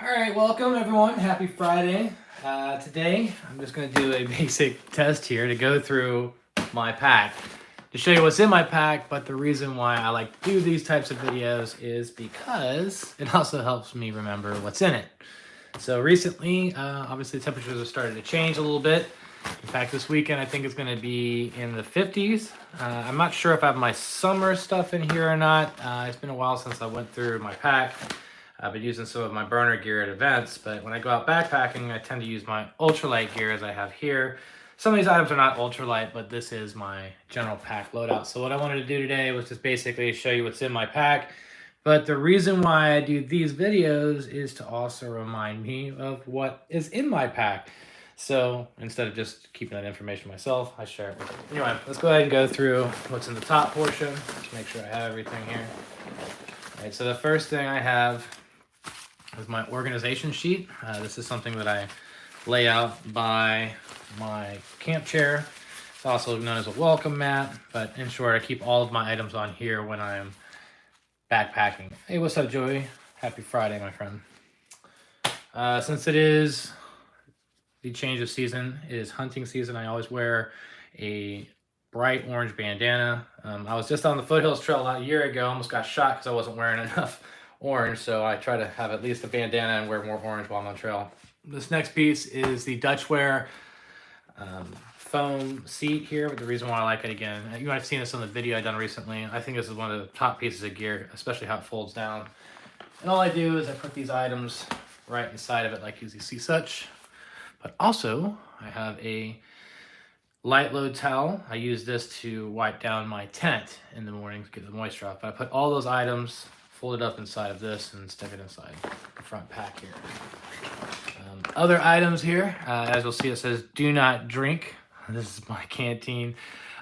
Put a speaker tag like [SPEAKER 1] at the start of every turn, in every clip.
[SPEAKER 1] Alright, welcome everyone. Happy Friday. Today, I'm just going to do a basic test here to go through my pack to show you what's in my pack, but the reason why I like to do these types of videos is because it also helps me remember what's in it. So recently, obviously temperatures have started to change a little bit. In fact, this weekend I think it's going to be in the 50s. I'm not sure if I have my summer stuff in here or not. It's been a while since I went through my pack. I've been using some of my burner gear at events, but when I go out backpacking, I tend to use my ultralight gear as I have here. Some of these items are not ultralight, but this is my general pack loadout. So what I wanted to do today was just basically show you what's in my pack. But the reason why I do these videos is to also remind me of what is in my pack. So instead of just keeping that information myself, I share it with you. Anyway, let's go ahead and go through what's in the top portion. Just make sure I have everything here. All right, so the first thing I have is my organization sheet. This is something that I lay out by my camp chair. It's also known as a welcome mat, but in short, I keep all of my items on here when I'm backpacking. Hey, what's up, Joey? Happy Friday, my friend. Since it is the change of season, it is hunting season, I always wear a bright orange bandana. I was just on the Foothills Trail a year ago, almost got shot because I wasn't wearing enough orange, so I try to have at least a bandana and wear more orange while I'm on trail. This next piece is the Dutchwear foam seat here, but the reason why I like it, again, you might have seen this on the video I done recently. I think this is one of the top pieces of gear, especially how it folds down. And all I do is I put these items right inside of it like you see such. But also, I have a light load towel. I use this to wipe down my tent in the morning to get the moisture off. But I put all those items folded up inside of this and stick it inside the front pack here. Other items here, as you'll see, it says do not drink. This is my canteen.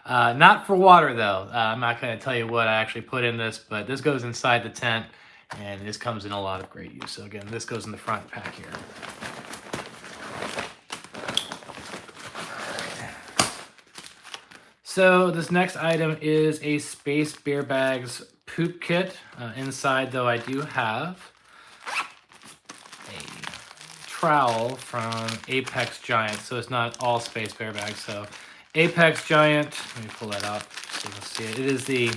[SPEAKER 1] Not for water though. I'm not going to tell you what I actually put in this, but this goes inside the tent and this comes in a lot of great use. So again, this goes in the front pack here. So this next item is a Space Bear Bags poop kit. Inside though, I do have a trowel from Apex Giant. So it's not all Space Bear Bags. So Apex Giant, let me pull that up so you can see it. It is the,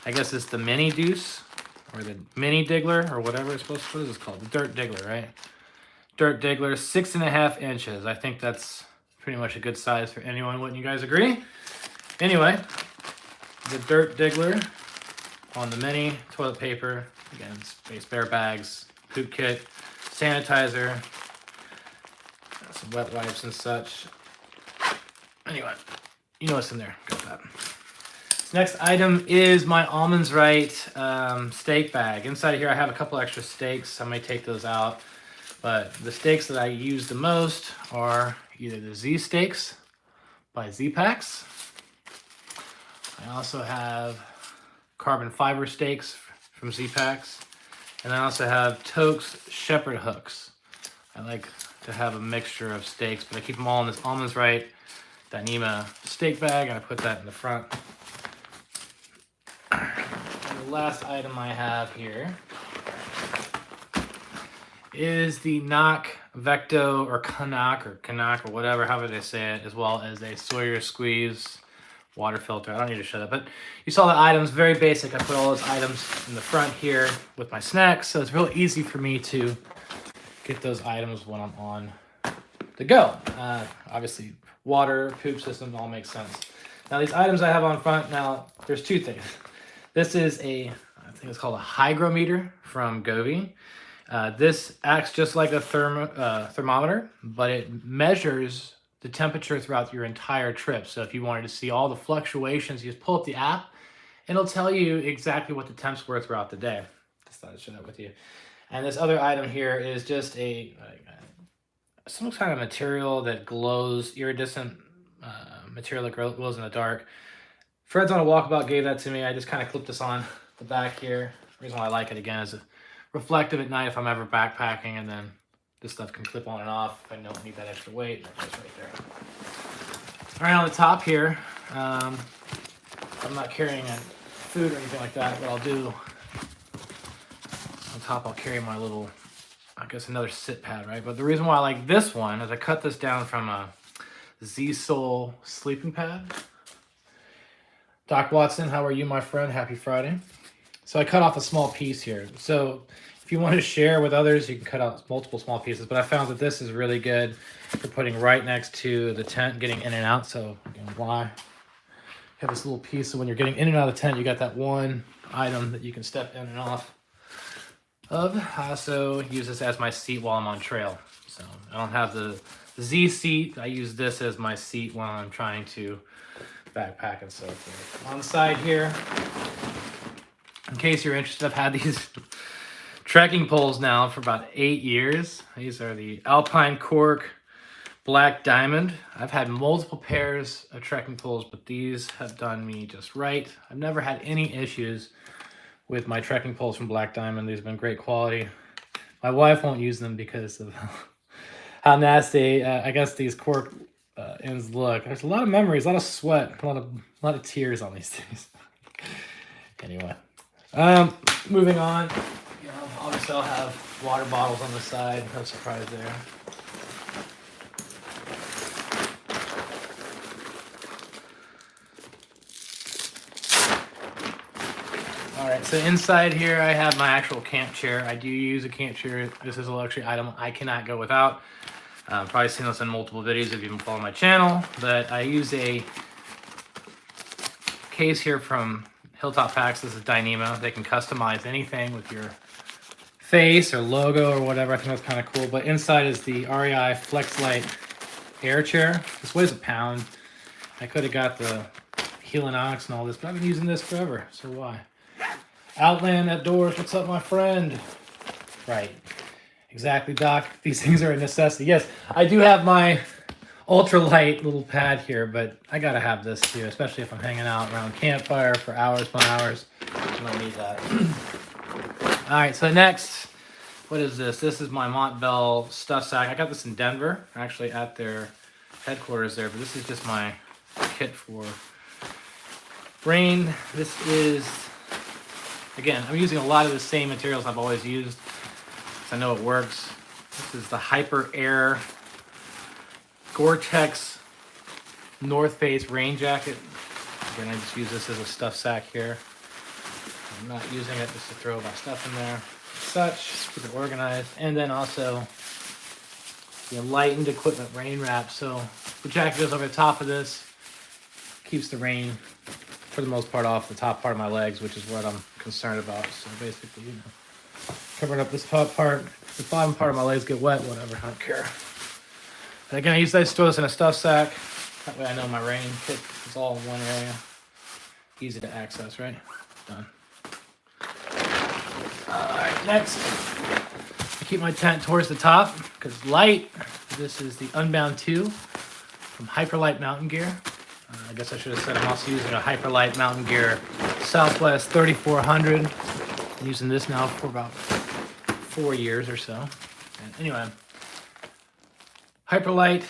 [SPEAKER 1] I guess it's the mini deuce or the mini diggler or whatever it's supposed to, what is this called? The dirt diggler, right? Dirt diggler, 6.5 inches. I think that's pretty much a good size for anyone. Wouldn't you guys agree? Anyway, the dirt diggler on the mini, toilet paper, again, Space Bear Bags, poop kit, sanitizer, some wet wipes and such. Anyway, you know what's in there. Got that. This next item is my Almonds Right steak bag. Inside here I have a couple extra steaks. I may take those out. But the steaks that I use the most are either the Z steaks by Z-Packs. I also have carbon fiber steaks from Z-Packs. And I also have Toke's shepherd hooks. I like to have a mixture of steaks, but I keep them all in this Almonds Right Dyneema steak bag, and I put that in the front. And the last item I have here is the Knock Vecto or Canuck or whatever, however they say it, as well as a Sawyer Squeeze water filter. I don't need to show that, but you saw the items, very basic. I put all those items in the front here with my snacks, so it's real easy for me to get those items when I'm on the go. Obviously, water, poop system, all makes sense. Now, these items I have on front, now, there's two things. This is I think it's called a hygrometer from Govee. This acts just like a thermometer, but it measures the temperature throughout your entire trip. So if you wanted to see all the fluctuations, you just pull up the app, and it'll tell you exactly what the temps were throughout the day. Just thought I'd share that with you. And this other item here is just some kind of material that glows, iridescent material that glows in the dark. Fred's on a walkabout gave that to me. I just kind of clipped this on the back here. The reason why I like it, again, is reflective at night if I'm ever backpacking, and then this stuff can clip on and off if I don't need that extra weight. That goes right there. All right, on the top here, I'm not carrying food or anything like that. What I'll do, on top I'll carry my little I guess another sit pad, right? But the reason why I like this one is I cut this down from a Z-Soul sleeping pad. Doc Watson, how are you, my friend? Happy Friday. So I cut off a small piece here. So if you want to share with others, you can cut out multiple small pieces. But I found that this is really good for putting right next to the tent, getting in and out. So again, why? You have this little piece, so when you're getting in and out of the tent, you got that one item that you can step in and off of. I also use this as my seat while I'm on trail. So I don't have the Z seat. I use this as my seat while I'm trying to backpack and so forth. On the side here, in case you're interested, I've had these trekking poles now for about 8 years. These are the Alpine Cork Black Diamond. I've had multiple pairs of trekking poles, but these have done me just right. I've never had any issues with my trekking poles from Black Diamond. These have been great quality. My wife won't use them because of how nasty, I guess, these cork ends look. There's a lot of memories, a lot of sweat, a lot of tears on these things. Anyway, moving on. You know, obviously I'll have water bottles on the side. No surprise there. All right, so inside here I have my actual camp chair. I do use a camp chair. This is a luxury item I cannot go without. Probably seen this in multiple videos if you've been following my channel, but I use a case here from Hilltop Packs. This is Dynamo. They can customize anything with your face or logo or whatever. I think that's kind of cool. But inside is the REI FlexLight air chair. This weighs a pound. I could have got the Helinox and all this, but I've been using this forever, so why? Outland Outdoors, what's up, my friend? Right. Exactly, Doc. These things are a necessity. Yes, I do have my ultralight little pad here, but I gotta have this too, especially if I'm hanging out around campfire for hours upon hours. I don't need that. All right, so next, what is this? This is my Montville stuff sack. I got this in Denver, actually at their headquarters there, but this is just my kit for rain. This is, again, I'm using a lot of the same materials I've always used. I know it works. This is the Hyper Air Gore-Tex North Face rain jacket. Again, I just use this as a stuff sack here. I'm not using it just to throw my stuff in there. Such, keep it organized. And then also the Enlightened Equipment rain wrap. So the jacket goes over the top of this, keeps the rain for the most part off the top part of my legs, which is what I'm concerned about. So basically, you know, covering up this top part, the bottom part of my legs get wet, whatever, I don't care. And again, I usually just throw this in a stuff sack. That way I know my rain kit is all in one area. Easy to access, right? Done. Alright, next. I keep my tent towards the top because light. This is the Unbound 2 from Hyperlight Mountain Gear. I guess I should have said I'm also using a Hyperlight Mountain Gear Southwest 3400. I'm using this now for about 4 years or so. And anyway, Hyperlight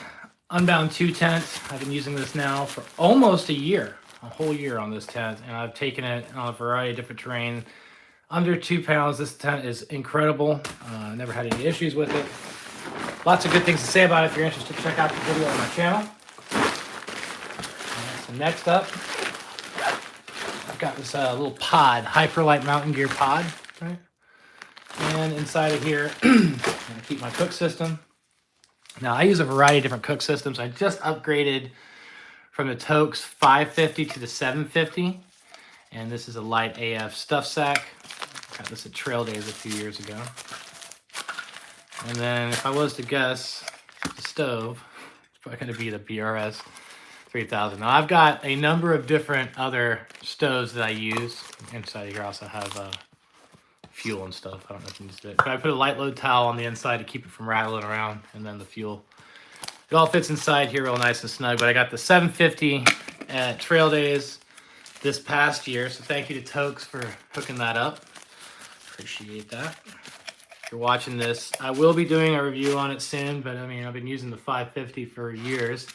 [SPEAKER 1] Unbound 2 tent. I've been using this now for almost a year, a whole year on this tent, and I've taken it on a variety of different terrain. Under 2 pounds, this tent is incredible. Never had any issues with it. Lots of good things to say about it. If you're interested, check out the video on my channel. So next up, I've got this little pod, Hyperlight Mountain Gear pod, right? And inside of here, I'm gonna keep my cook system. Now I use a variety of different cook systems. I just upgraded from the Toaks 550 to the 750. And this is a light AF stuff sack. Got this at Trail Days a few years ago. And then if I was to guess, the stove, it's probably gonna be the BRS 3000. Now I've got a number of different other stoves that I use. Inside of here I also have fuel and stuff. I don't know if you can see it. But I put a light load towel on the inside to keep it from rattling around, and then the fuel. It all fits inside here real nice and snug. But I got the 750 at Trail Days this past year, so thank you to Toaks for hooking that up. Appreciate that. If you're watching this, I will be doing a review on it soon, but I mean, I've been using the 550 for years.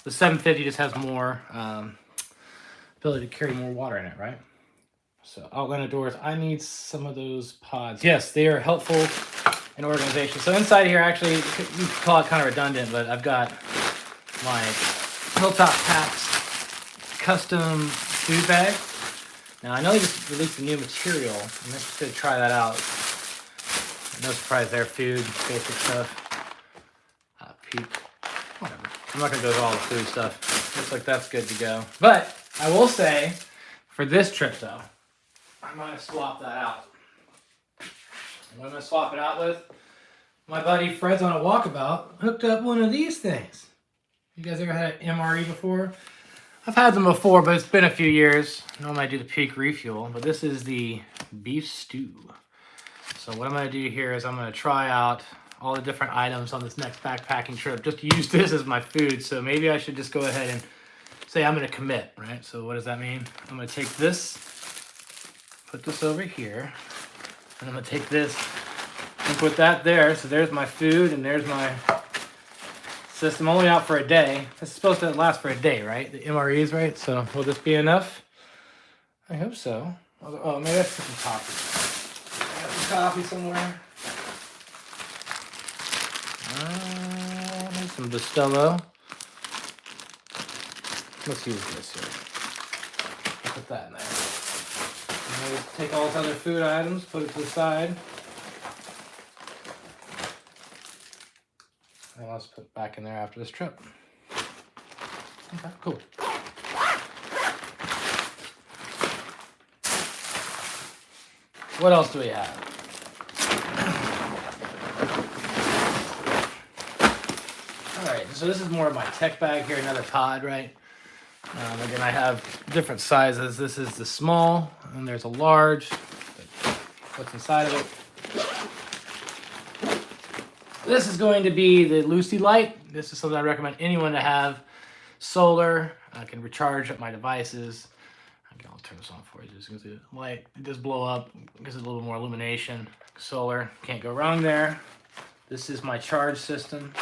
[SPEAKER 1] The 750 just has more ability to carry more water in it, right? So Outland Outdoors, I need some of those pods. Yes, they are helpful and organization. So inside here, actually, you could call it kind of redundant, but I've got my Hilltop Packs custom food bag. Now I know they just released a new material. I'm interested to try that out. No surprise there, food, basic stuff. Peak, whatever. I'm not gonna go through all the food stuff. Looks like that's good to go. But I will say, for this trip though, I might have swapped that out. What I'm gonna swap it out with? My buddy Fred's on a walkabout hooked up one of these things. You guys ever had an MRE before? I've had them before, but it's been a few years. Normally I do the Peak refuel, but this is the beef stew. So what I'm gonna do here is I'm gonna try out all the different items on this next backpacking trip. Just use this as my food. So maybe I should just go ahead and say I'm gonna commit, right? So what does that mean? I'm gonna take this, put this over here, and I'm gonna take this and put that there. So there's my food and there's my system. Only out for a day. This is supposed to last for a day, right? The MREs, right? So will this be enough? I hope so. Oh, maybe I should put some coffee. I got some coffee somewhere. There's some Bustelo. Let's use this here. Put that in there. And we'll take all these other food items, put it to the side. And let's put it back in there after this trip. Okay, cool. What else do we have? Alright, so this is more of my tech bag here, another pod, right? Again, I have different sizes. This is the small, and there's a large. What's inside of it? This is going to be the Ultralight. This is something I recommend anyone to have. Solar, I can recharge up my devices. I'll turn this on for you. Just because the light, it does blow up, gives it a little more illumination. Solar, can't go wrong there. This is my charge system.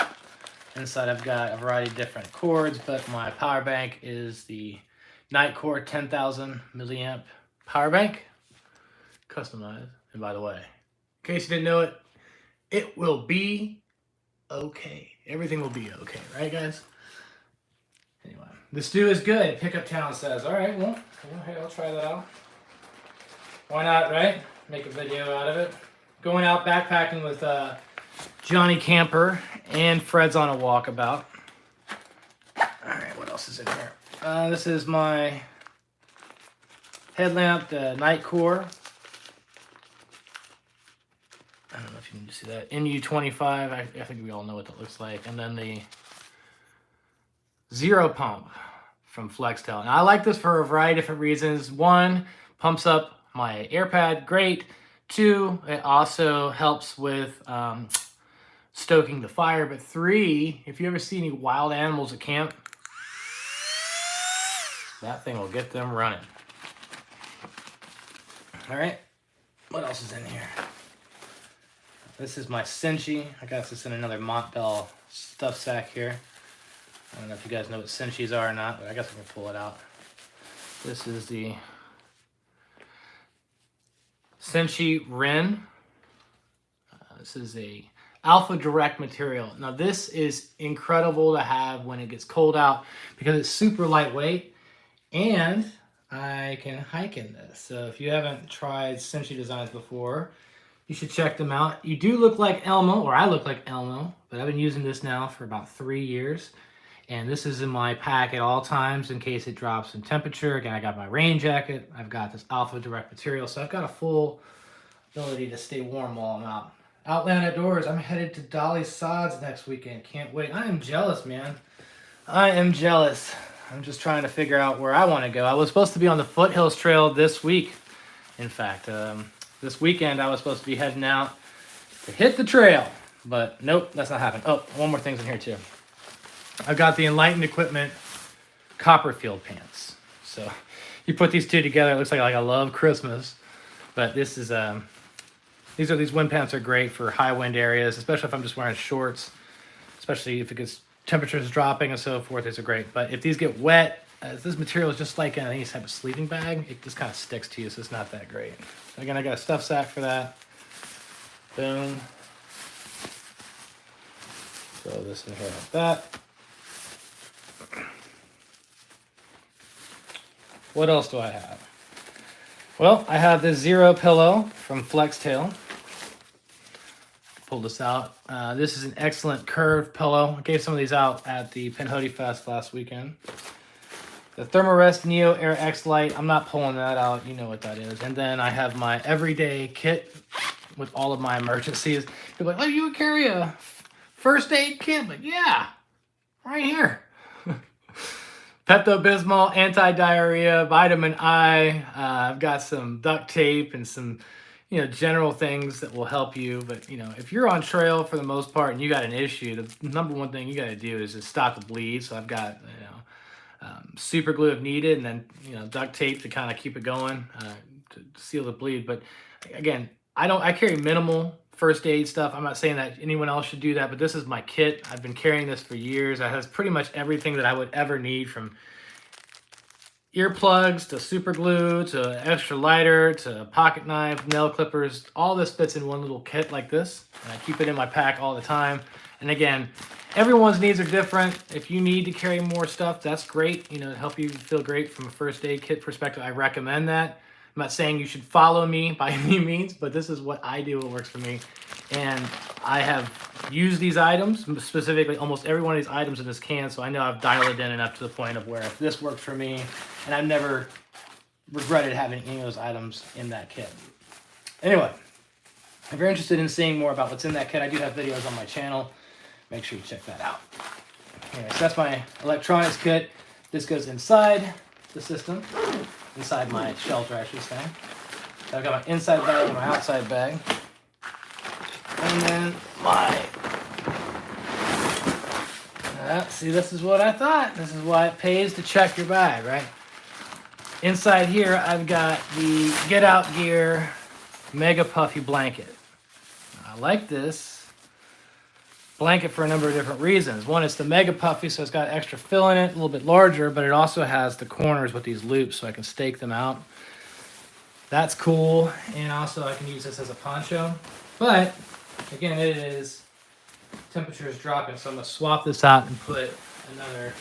[SPEAKER 1] Inside I've got a variety of different cords, but my power bank is the Nightcore 10,000 milliamp power bank. Customized. And by the way, in case you didn't know it, it will be okay. Everything will be okay, right guys? Anyway, the stew is good. Pickup Town says, all right, well, hey, I'll try that out. Why not, right? Make a video out of it. Going out backpacking with Johnny Camper and Fred's on a walkabout. All right, what else is in here? This is my headlamp, the Nightcore. I don't know if you can see that. NU25, I think we all know what that looks like. And then the Zero Pump from Flextel. And I like this for a variety of different reasons. One, pumps up my air pad, great. Two, it also helps with stoking the fire. But three, if you ever see any wild animals at camp, that thing will get them running. All right, what else is in here? This is my Cinchi. I got this in another Montbell stuff sack here. I don't know if you guys know what Cinchis are or not, but I guess I can pull it out. This is the Cinchi Ren. This is a Alpha Direct material. Now this is incredible to have when it gets cold out because it's super lightweight and I can hike in this. So if you haven't tried Cinchi designs before, you should check them out. You do look like Elmo, or I look like Elmo, but I've been using this now for about 3 years. And this is in my pack at all times in case it drops in temperature. Again, I got my rain jacket. I've got this Alpha Direct material. So I've got a full ability to stay warm while I'm out. Outland Outdoors, I'm headed to Dolly Sods next weekend. Can't wait. I am jealous, man. I am jealous. I'm just trying to figure out where I want to go. I was supposed to be on the Foothills Trail this week. In fact, this weekend I was supposed to be heading out to hit the trail. But nope, that's not happening. Oh, one more thing's in here too. I've got the Enlightened Equipment Copperfield pants. So you put these two together, it looks like I love Christmas. But this is these wind pants are great for high wind areas, especially if I'm just wearing shorts, especially if it gets temperatures dropping and so forth. These are great. But if these get wet, this material is just like any type of sleeping bag. It just kind of sticks to you, so it's not that great. Again, I got a stuff sack for that. Boom. throw this in here like that. What else do I have? Well, I have this Zero pillow from Flextail. Pull this out. This is an excellent curved pillow. I gave some of these out at the Pinhoti Fest last weekend. The Thermarest Neo Air X Lite. I'm not pulling that out. You know what that is. And then I have my everyday kit with all of my emergencies. People are like, oh, you would carry a first aid kit? But yeah, right here. Pepto-Bismol, anti-diarrhea, vitamin I. I've got some duct tape and some, general things that will help you. But, if you're on trail for the most part and you got an issue, the number one thing you got to do is just stop the bleed. So I've got, super glue if needed, and then, duct tape to kind of keep it going, to seal the bleed. But again, I carry minimal first aid stuff. I'm not saying that anyone else should do that, but this is my kit. I've been carrying this for years. It has pretty much everything that I would ever need, from earplugs to super glue to extra lighter to pocket knife, nail clippers. All this fits in one little kit like this, and I keep it in my pack all the time. And again, everyone's needs are different. If you need to carry more stuff, that's great. To help you feel great from a first aid kit perspective, I recommend that. I'm not saying you should follow me by any means, but this is what I do, what works for me. And I have used these items, specifically almost every one of these items in this can, so I know I've dialed it in enough to the point of where if this works for me, and I've never regretted having any of those items in that kit. Anyway, if you're interested in seeing more about what's in that kit, I do have videos on my channel. Make sure you check that out. Anyway, so that's my electronics kit. This goes inside the system. Inside my shelter, I should say. So I've got my inside bag and my outside bag. And then see, this is what I thought. This is why it pays to check your bag, right? Inside here, I've got the Get Out Gear Mega Puffy blanket. I like this blanket for a number of different reasons. One, it's the Mega Puffy, so it's got extra fill in it, a little bit larger, but it also has the corners with these loops so I can stake them out. That's cool. And also I can use this as a poncho. But again, it is, temperature is dropping, so I'm gonna swap this out and put another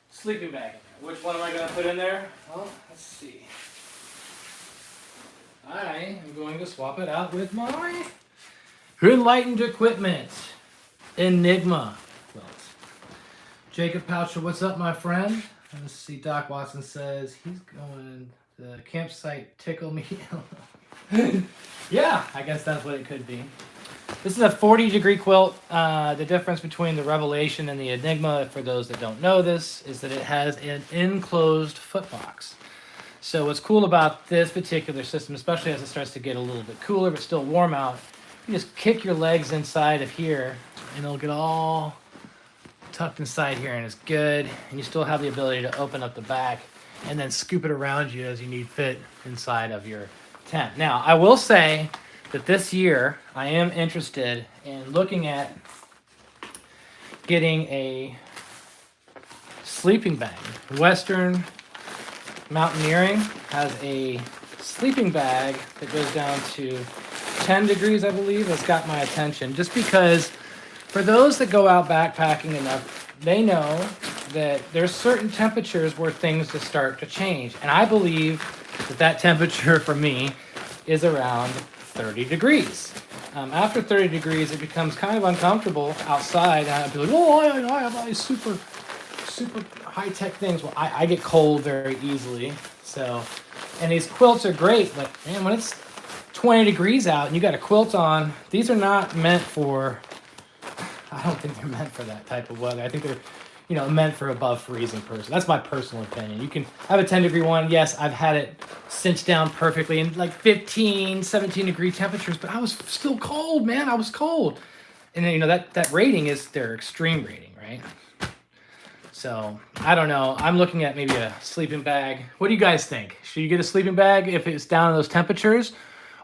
[SPEAKER 1] sleeping bag in there. Which one am I gonna put in there? Well, let's see. I am going to swap it out with my Enlightened Equipment Enigma quilt. Jacob Poucher, what's up, my friend? Let's see, Doc Watson says he's going to the campsite tickle me. Yeah, I guess that's what it could be. This is a 40-degree quilt. The difference between the Revelation and the Enigma, for those that don't know this, is that it has an enclosed footbox. So what's cool about this particular system, especially as it starts to get a little bit cooler but still warm out, you just kick your legs inside of here and it'll get all tucked inside here and it's good. And you still have the ability to open up the back and then scoop it around you as you need fit inside of your tent. Now, I will say that this year I am interested in looking at getting a sleeping bag. Western Mountaineering has a sleeping bag that goes down to 10 degrees, I believe. That's got my attention just because for those that go out backpacking enough, they know that there's certain temperatures where things just start to change. And I believe that that temperature for me is around 30 degrees. After 30 degrees, it becomes kind of uncomfortable outside. And I'd be like, oh, I have all these super high-tech things. Well, I get cold very easily. So, and these quilts are great, but man, when it's 20 degrees out and you got a quilt on, these are not meant for, I don't think they're meant for that type of weather. I think they're, meant for above freezing person. That's my personal opinion. You can have a 10-degree one. Yes, I've had it cinched down perfectly in like 15, 17-degree temperatures, but I was still cold, man. I was cold. And then, that rating is their extreme rating, right? So, I don't know. I'm looking at maybe a sleeping bag. What do you guys think? Should you get a sleeping bag if it's down in those temperatures?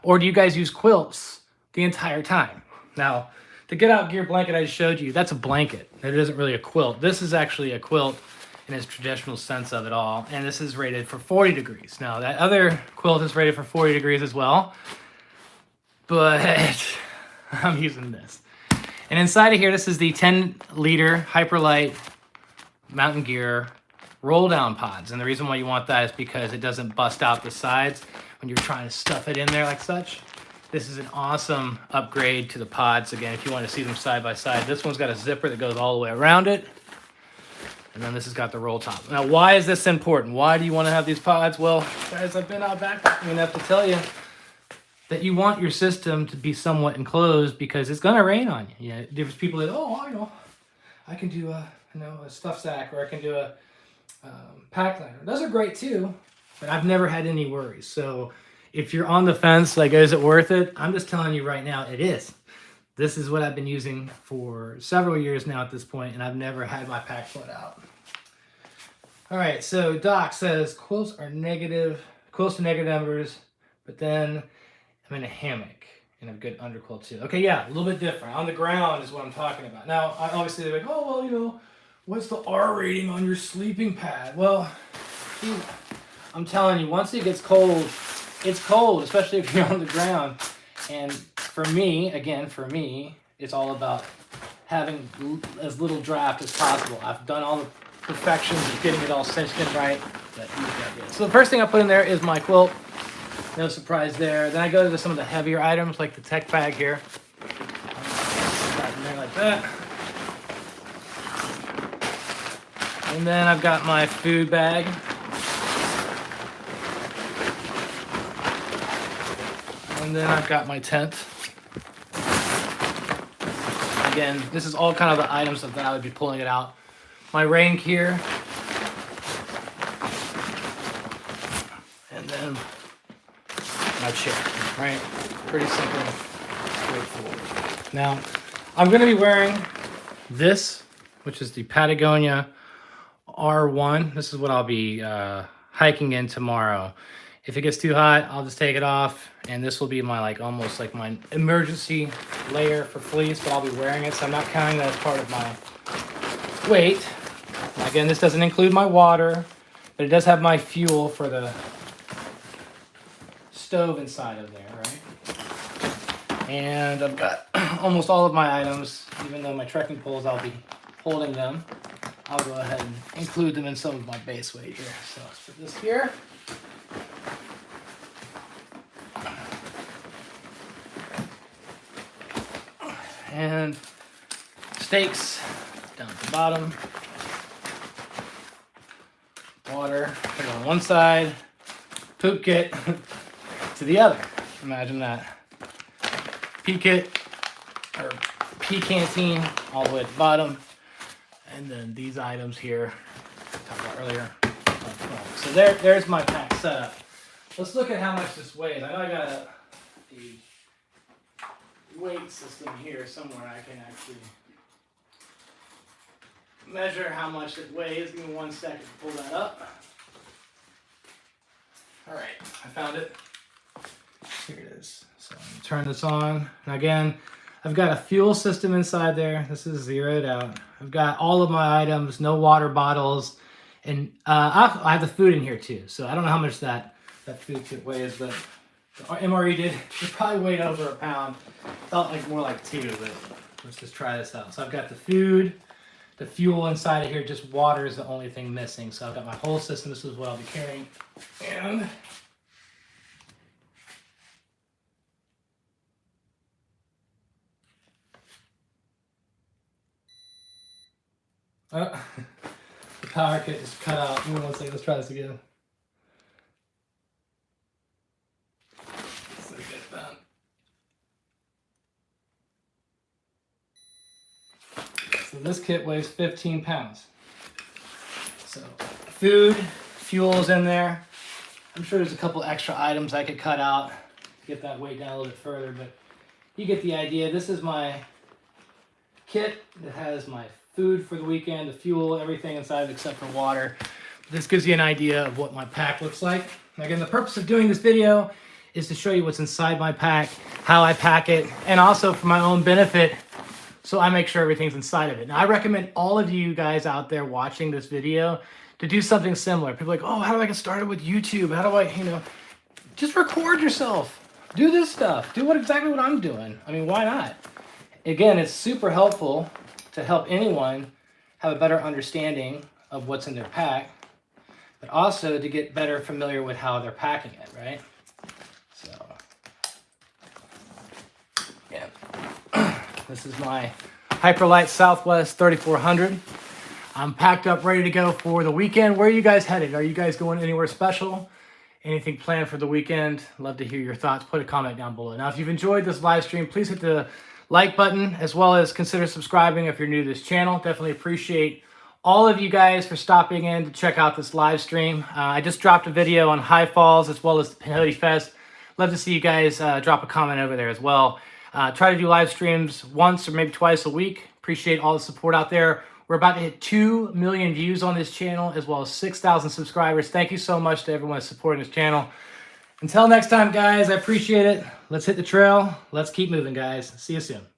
[SPEAKER 1] Or do you guys use quilts the entire time? Now, the Get Out Gear blanket I just showed you, that's a blanket. It isn't really a quilt. This is actually a quilt in its traditional sense of it all. And this is rated for 40 degrees. Now, that other quilt is rated for 40 degrees as well. But I'm using this. And inside of here, this is the 10-liter Ultralight mountain gear roll down pods. And the reason why you want that is because it doesn't bust out the sides when you're trying to stuff it in there like such. This is an awesome upgrade to the pods. Again, if you want to see them side by side, this one's got a zipper that goes all the way around it. And then this has got the roll top. Now, why is this important? Why do you want to have these pods? Well, guys, I've been out backpacking enough to tell you that you want your system to be somewhat enclosed because it's going to rain on you. You know, there's people that, oh, you know, I can do a stuff sack, or I can do a pack liner. Those are great too, but I've never had any worries. So if you're on the fence, like, is it worth it? I'm just telling you right now, it is. This is what I've been using for several years now at this point, and I've never had my pack float out. All right, so Doc says quilts to negative numbers, but then I'm in a hammock and a good underquilt too. Okay, yeah, a little bit different. On the ground is what I'm talking about. Now, obviously they're like, oh, well, you know, what's the R rating on your sleeping pad? Well, dude, I'm telling you, once it gets cold, it's cold, especially if you're on the ground. And for me, it's all about having as little draft as possible. I've done all the perfections of getting it all cinched in right. So the first thing I put in there is my quilt. No surprise there. Then I go to some of the heavier items, like the tech bag here. Got in there like that. And then I've got my food bag. And then I've got my tent. Again, this is all kind of the items that I would be pulling it out. My rain gear. And then my chair, right? Pretty simple, straightforward. Now, I'm going to be wearing this, which is the Patagonia R1. This is what I'll be hiking in tomorrow. If it gets too hot, I'll just take it off, and this will be my almost like my emergency layer for fleece, but I'll be wearing it, so I'm not counting that as part of my weight. Again, this doesn't include my water, but it does have my fuel for the stove inside of there, right? And I've got almost all of my items, even though my trekking poles, I'll be holding them. I'll go ahead and include them in some of my base weight here. So let's put this here. And stakes down at the bottom. Water, put it on one side. Poop kit to the other. Imagine that. Pee kit, or pee canteen, all the way at the bottom. And then these items here, I talked about earlier. So there's my pack setup. Let's look at how much this weighs. I know I got a weight system here somewhere. I can actually measure how much it weighs. Give me 1 second to pull that up. All right, I found it. Here it is. So I'm gonna turn this on. And again, I've got a fuel system inside there. This is zeroed out. I've got all of my items, no water bottles, and I have the food in here too. So I don't know how much that food kit weighs, but the MRE did. It probably weighed over a pound. Felt like more like 2, but let's just try this out. So I've got the food, the fuel inside of here. Just water is the only thing missing. So I've got my whole system. This is what I'll be carrying. And the power kit is cut out. Give me 1 second. Let's try this again. So get that. So this kit weighs 15 pounds. So food, fuel's in there. I'm sure there's a couple extra items I could cut out, get that weight down a little bit further, but you get the idea. This is my kit that has my food for the weekend, the fuel, everything inside except for water. This gives you an idea of what my pack looks like. Again, the purpose of doing this video is to show you what's inside my pack, how I pack it, and also for my own benefit, so I make sure everything's inside of it. Now, I recommend all of you guys out there watching this video to do something similar. People are like, oh, how do I get started with YouTube? How do I, just record yourself. Do this stuff. Do exactly what I'm doing. I mean, why not? Again, it's super helpful to help anyone have a better understanding of what's in their pack, but also to get better familiar with how they're packing it, right? So, yeah. This is my Ultralight Southwest 3400. I'm packed up, ready to go for the weekend. Where are you guys headed? Are you guys going anywhere special? Anything planned for the weekend? Love to hear your thoughts. Put a comment down below. Now, if you've enjoyed this live stream, please hit the like button, as well as consider subscribing if you're new to this channel. Definitely appreciate all of you guys for stopping in to check out this live stream. I just dropped a video on High Falls as well as the Peyote Fest. Love to see you guys drop a comment over there as well. Try to do live streams once or maybe twice a week. Appreciate all the support out there. We're about to hit 2 million views on this channel, as well as 6,000 subscribers. Thank you so much to everyone supporting this channel. Until next time, guys, I appreciate it. Let's hit the trail. Let's keep moving, guys. See you soon.